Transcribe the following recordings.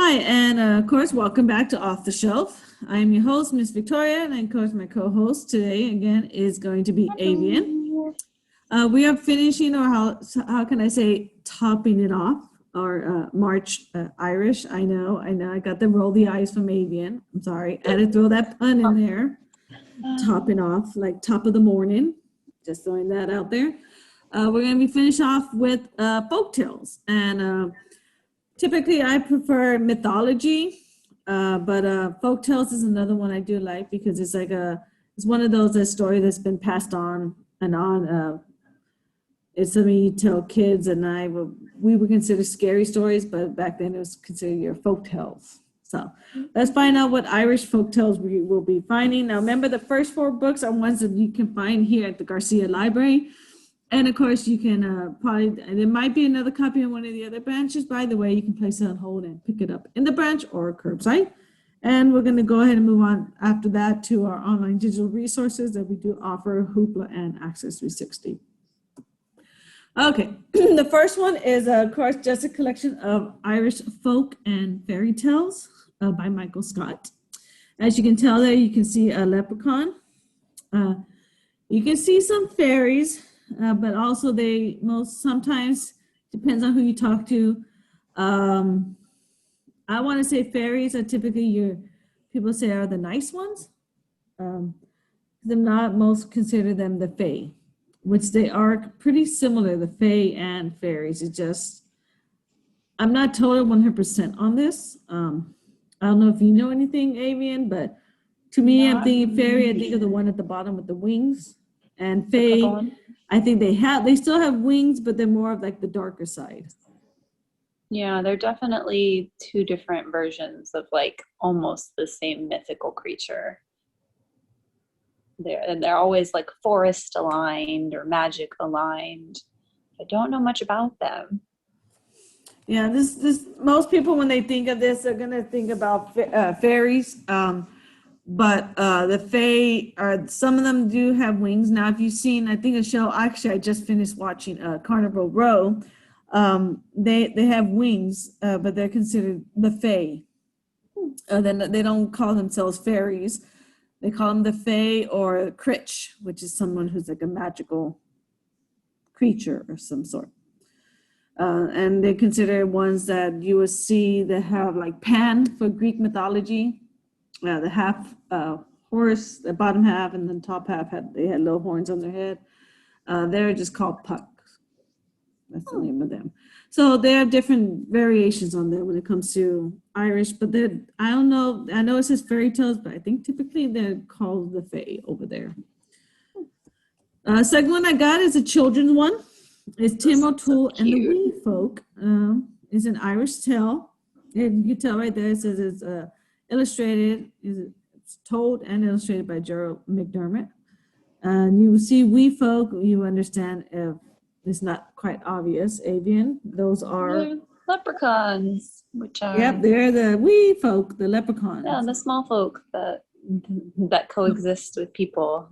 Hi, and of course, welcome back to Off the Shelf. I'm your host, Miss Victoria, and of course, my co-host today again is going to be Avian. We are finishing, or how can I say, topping it off, our March Irish. I know, I got the roll the eyes from Avian. I'm sorry, I had to throw that pun in there. Topping off, like top of the morning. Just throwing that out there. We're going to be finished off with folktales, and typically I prefer mythology, but folktales is another one I do like because it's like it's one of those story that's been passed on and on. It's something you tell kids, and we would consider scary stories, but back then it was considered your folktales. So let's find out what Irish folktales we will be finding. Now, remember, the first 4 books are ones that you can find here at the Garcia Library. And of course, you can there might be another copy on one of the other branches. By the way, you can place it on hold and pick it up in the branch or curbside. And we're going to go ahead and move on after that to our online digital resources that we do offer, Hoopla and Access 360. Okay, the first one is, of course, just a collection of Irish folk and fairy tales by Michael Scott. As you can tell there, you can see a leprechaun. You can see some fairies. But also sometimes depends on who you talk to. I want to say fairies are typically people say are the nice ones. I'm not most consider them the fae, which they are pretty similar, the fae and fairies. It's just, I'm not totally 100% on this. I don't know if you know anything, Avian, but to me, I'm thinking fairy, I think of the one at the bottom with the wings, and fae. I think they still have wings, but they're more of like the darker side. Yeah, they're definitely 2 different versions of like almost the same mythical creature. They're always like forest aligned or magic aligned. I don't know much about them. Yeah, this most people when they think of this, they're gonna think about fairies. But the fae some of them do have wings. Now, if you've seen, I think a show, actually, I just finished watching Carnival Row. They have wings, but they're considered the fae. Then they don't call themselves fairies. They call them the fae or critch, which is someone who's like a magical creature of some sort. And they consider ones that you would see that have like Pan for Greek mythology. The half horse, the bottom half, and the top half had little horns on their head. They're just called pucks. That's the name of them. So there are different variations on there when it comes to Irish, but I don't know. I know it says fairy tales, but I think typically they're called the fae over there. Second one I got is a children's one. It's Tim O'Toole and the Wee Folk. It's an Irish tale. And you can tell right there it says it's illustrated, it's told and illustrated by Gerald McDermott. And you will see wee folk, you understand if it's not quite obvious, Avian. Those are leprechauns, which are... Yep, they're the wee folk, the leprechauns. Yeah, the small folk that coexist with people.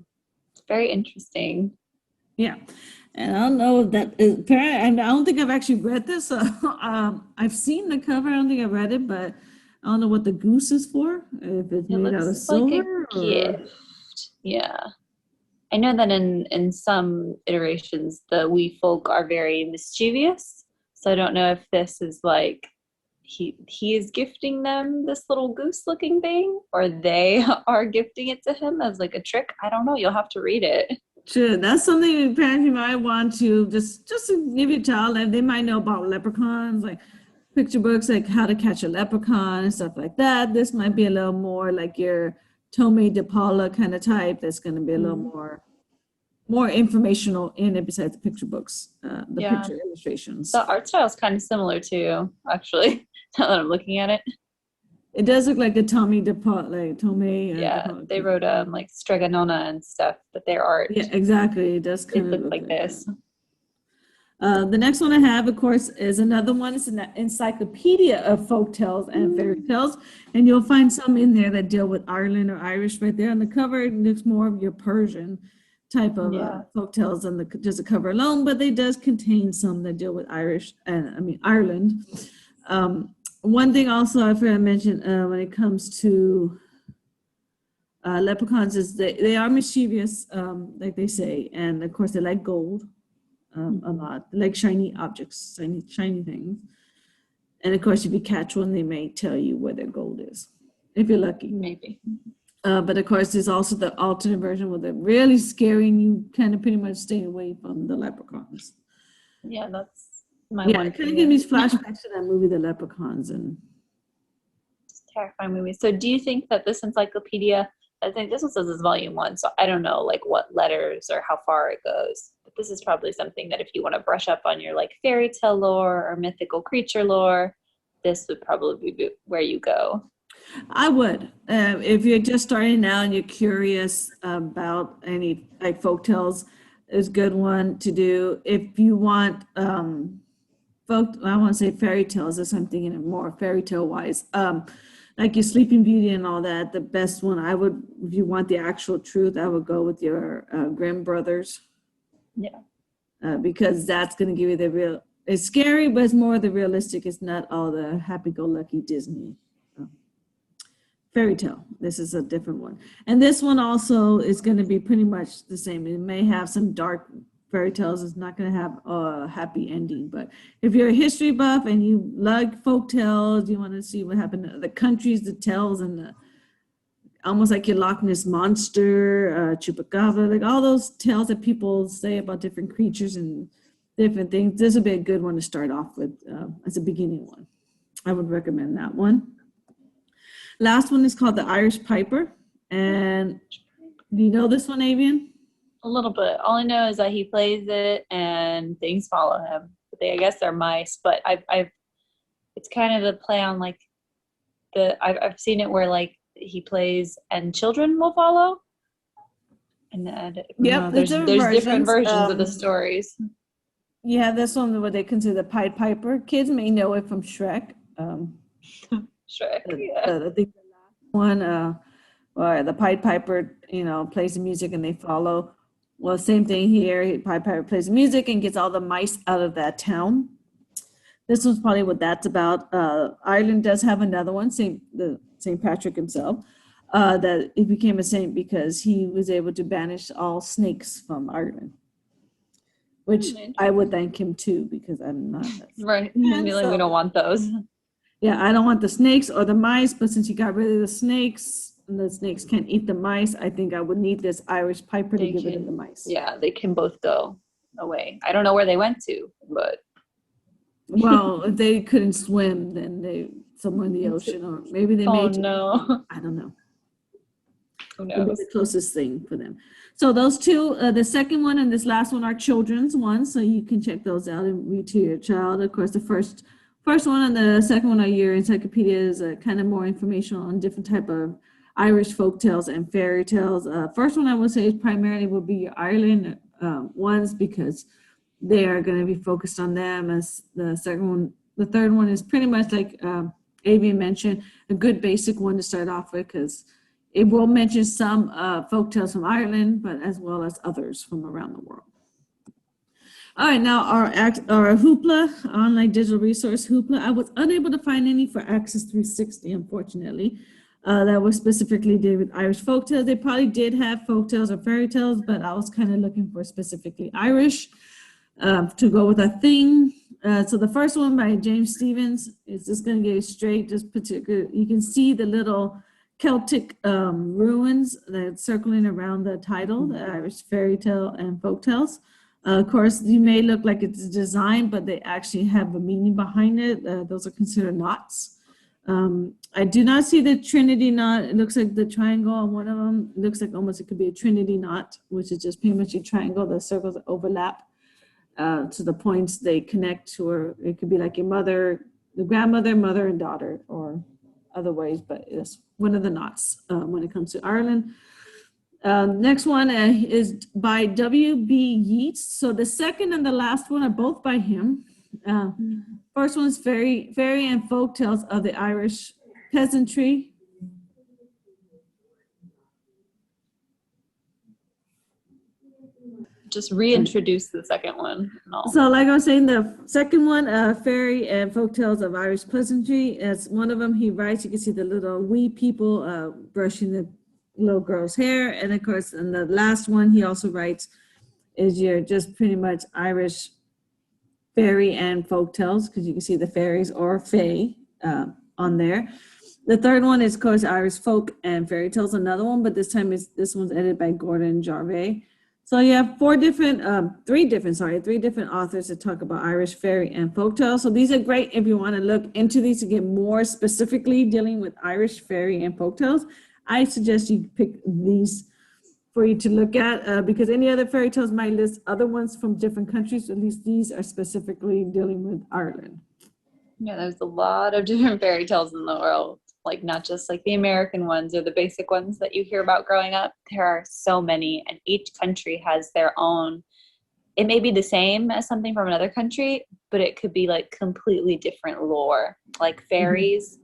It's very interesting. Yeah. And I don't know if that is apparent, and I don't think I've actually read this. I've seen the cover, I don't think I've read it, but I don't know what the goose is for, if it's made out of silver. Like a gift. Yeah. I know that in some iterations, the wee folk are very mischievous. So I don't know if this is like he is gifting them this little goose looking thing, or they are gifting it to him as like a trick. I don't know. You'll have to read it. Sure, that's something parents might want to just to give your child, and they might know about leprechauns, like picture books like How to Catch a Leprechaun and stuff like that. This might be a little more like your Tomei DePaula kind of type. That's going to be a little more informational in it besides the picture books, picture illustrations. The art style is kind of similar too, actually, now that I'm looking at it. It does look like a Tomei DePaula, like Tomei. DePaula. They wrote like Stregonona and stuff, but their art. Yeah, exactly. It does kind of look like this. The next one I have, of course, is another one. It's an encyclopedia of folktales and fairy tales. And you'll find some in there that deal with Ireland or Irish right there. On the cover, it looks more of your Persian type of folktales than just the cover alone, but they does contain some that deal with Ireland. One thing also I forgot to mention when it comes to leprechauns is they are mischievous, like they say, and of course they like gold a lot. They like shiny objects, shiny things. And of course, if you catch one, they may tell you where their gold is, if you're lucky. Maybe. But of course, there's also the alternate version where they're really scary and you kind of pretty much stay away from the leprechauns. Yeah, that's my Yeah, one. it kind of gives me flashbacks to that movie, The Leprechauns. And Terrifying movie. So do you think that this encyclopedia, I think this one says it's volume 1, so I don't know like what letters or how far it goes, but this is probably something that if you want to brush up on your like fairy tale lore or mythical creature lore, this would probably be where you go. I would, if you're just starting out and you're curious about any like folk tales, is a good one to do. If you want I want to say fairy tales or something in more fairy tale wise, like your Sleeping Beauty and all that. The best one I would, if you want the actual truth, I would go with your Grimm brothers. Yeah. Because that's going to give you the real. It's scary, but it's more the realistic. It's not all the happy-go-lucky Disney fairy tale. This is a different one. And this one also is going to be pretty much the same. It may have some dark fairy tales. It's not going to have a happy ending. But if you're a history buff and you like folk tales, you want to see what happened to the countries, the tales, and the, almost like your Loch Ness Monster, Chupacabra, like all those tales that people say about different creatures and different things. This would be a good one to start off with as a beginning one. I would recommend that one. Last one is called the Irish Piper. And do you know this one, Avian? A little bit. All I know is that he plays it and things follow him. I guess they're mice, but it's kind of the play on like I've seen it where like he plays and children will follow. And then there's different versions of the stories. You have this one where they consider the Pied Piper. Kids may know it from Shrek. Shrek, yeah. I think the last one, where the Pied Piper, plays the music and they follow. Well, same thing here. Pied Piper plays the music and gets all the mice out of that town. This one's probably what that's about. Ireland does have another one, Saint Patrick himself, that he became a saint because he was able to banish all snakes from Ireland. Which I would thank him too, because I'm not. Right. We don't want those. Yeah, I don't want the snakes or the mice, but since you got rid of the snakes and the snakes can't eat the mice, I think I would need this Irish Piper to get rid of the mice. Yeah, they can both go away. I don't know where they went to, but. Well, if they couldn't swim, then they somewhere in the ocean, or maybe they made. No. I don't know. Who knows? The closest thing for them. So those two, the second one and this last one are children's ones, so you can check those out and read to your child. Of course, the first one and the second one are your encyclopedia is kind of more informational on different type of Irish folk tales and fairy tales. First one I would say is primarily will be your Ireland ones because they are going to be focused on them. As the second one, the third one is pretty much like Avian mentioned, a good basic one to start off with because it will mention some folk tales from Ireland, but as well as others from around the world. All right, now our Hoopla, online digital resource Hoopla. I was unable to find any for Access 360, unfortunately. That was specifically did with Irish folktales. They probably did have folktales or fairy tales, but I was kind of looking for specifically Irish to go with a theme. So the first one by James Stevens is just going to get straight. Just particular, you can see the little Celtic ruins that's circling around the title, the Irish fairy tale and folktales. Of course, you may look like it's a design, but they actually have a meaning behind it. Those are considered knots. I do not see the Trinity knot. It looks like the triangle on one of them. It looks like almost it could be a Trinity knot, which is just pretty much a triangle. The circles overlap to the points they connect to, or it could be like your mother, the grandmother, mother, and daughter, or other ways, but it's one of the knots when it comes to Ireland. Next one is by W.B. Yeats. So the second and the last one are both by him. First one is Fairy and Folk Tales of the Irish Peasantry. just reintroduce the second one. And all. So like I was saying, the second one, Fairy and Folktales of Irish Peasantry, as one of them he writes, you can see the little wee people brushing the little girl's hair. And of course, in the last one he also writes is your just pretty much Irish fairy and folktales, because you can see the fairies or fae on there. The third one is, of course, Irish folk and fairy tales, another one, but this time this one's edited by Gordon Jarvey. So you have three different authors that talk about Irish fairy and folktales. So these are great if you want to look into these to get more specifically dealing with Irish fairy and folktales. I suggest you pick these for you to look at because any other fairy tales might list other ones from different countries. At least these are specifically dealing with Ireland. Yeah, there's a lot of different fairy tales in the world. Like not just like the American ones or the basic ones that you hear about growing up. There are so many, and each country has their own. It may be the same as something from another country, but it could be like completely different lore. Like fairies,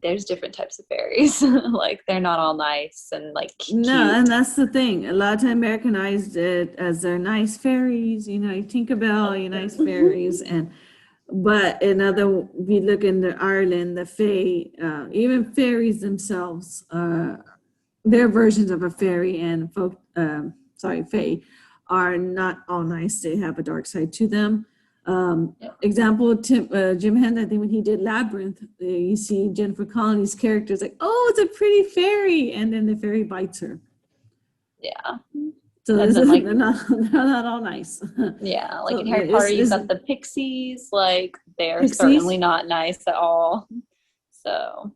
there's different types of fairies. Like they're not all nice and like cute. No, and that's the thing. A lot of time Americanized it as they're nice fairies, Tinkerbell, nice fairies, but if you look into Ireland, the fae, even fairies themselves, their versions of a fairy and fae are not all nice. They have a dark side to them. Example, Jim Henson, I think when he did Labyrinth, you see Jennifer Connelly's character is like, oh, it's a pretty fairy, and then the fairy bites her. Yeah. So they're not all nice. Yeah, like in Harry Potter, you've got the pixies. Like they're certainly not nice at all. So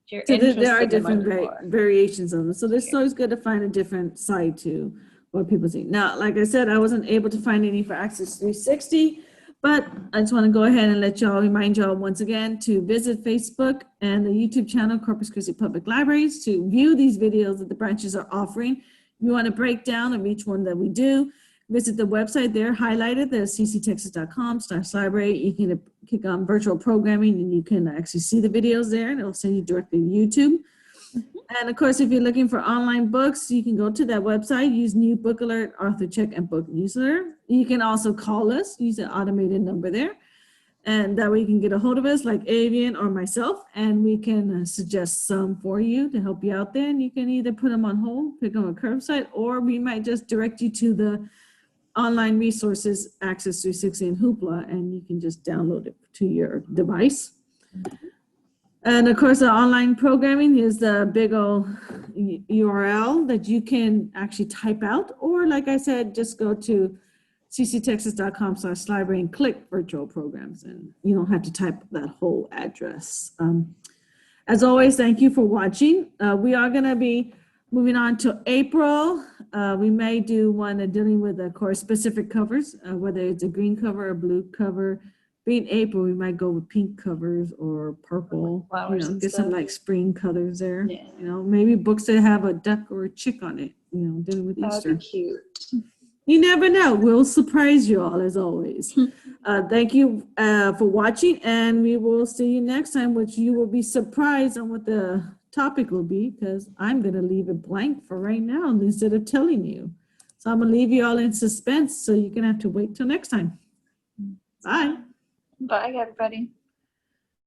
if you're interested, there are different variations of them. So it's always good to find a different side to what people see. Now, like I said, I wasn't able to find any for Access 360, but I just want to go ahead and remind y'all once again to visit Facebook and the YouTube channel Corpus Christi Public Libraries to view these videos that the branches are offering. If you want a breakdown of each one that we do, visit the website there highlighted, the cctexas.com/library. You can click on virtual programming and you can actually see the videos there, and it'll send you directly to YouTube. And of course, if you're looking for online books, you can go to that website, use New Book Alert, Author Check, and Book Newsletter. You can also call us, use an automated number there. And that way you can get a hold of us like Avian or myself, and we can suggest some for you to help you out there. And you can either put them on hold, pick them on curbside, or we might just direct you to the online resources, Access 360 and Hoopla, and you can just download it to your device. And of course, the online programming is the big old URL that you can actually type out, or like I said, just go to cctexas.com/library and click virtual programs, and you don't have to type that whole address. As always, thank you for watching. We are going to be moving on to April. We may do one dealing with, of course, specific covers, whether it's a green cover or blue cover. Being April, we might go with pink covers or purple. Get some like spring colors there. Yeah. Maybe books that have a duck or a chick on it. Dealing with Easter. That'd be cute. You never know. We'll surprise you all as always. Thank you for watching, and we will see you next time, which you will be surprised on what the topic will be, because I'm going to leave it blank for right now instead of telling you. So I'm going to leave you all in suspense, so you're going to have to wait till next time. Bye. Bye, everybody.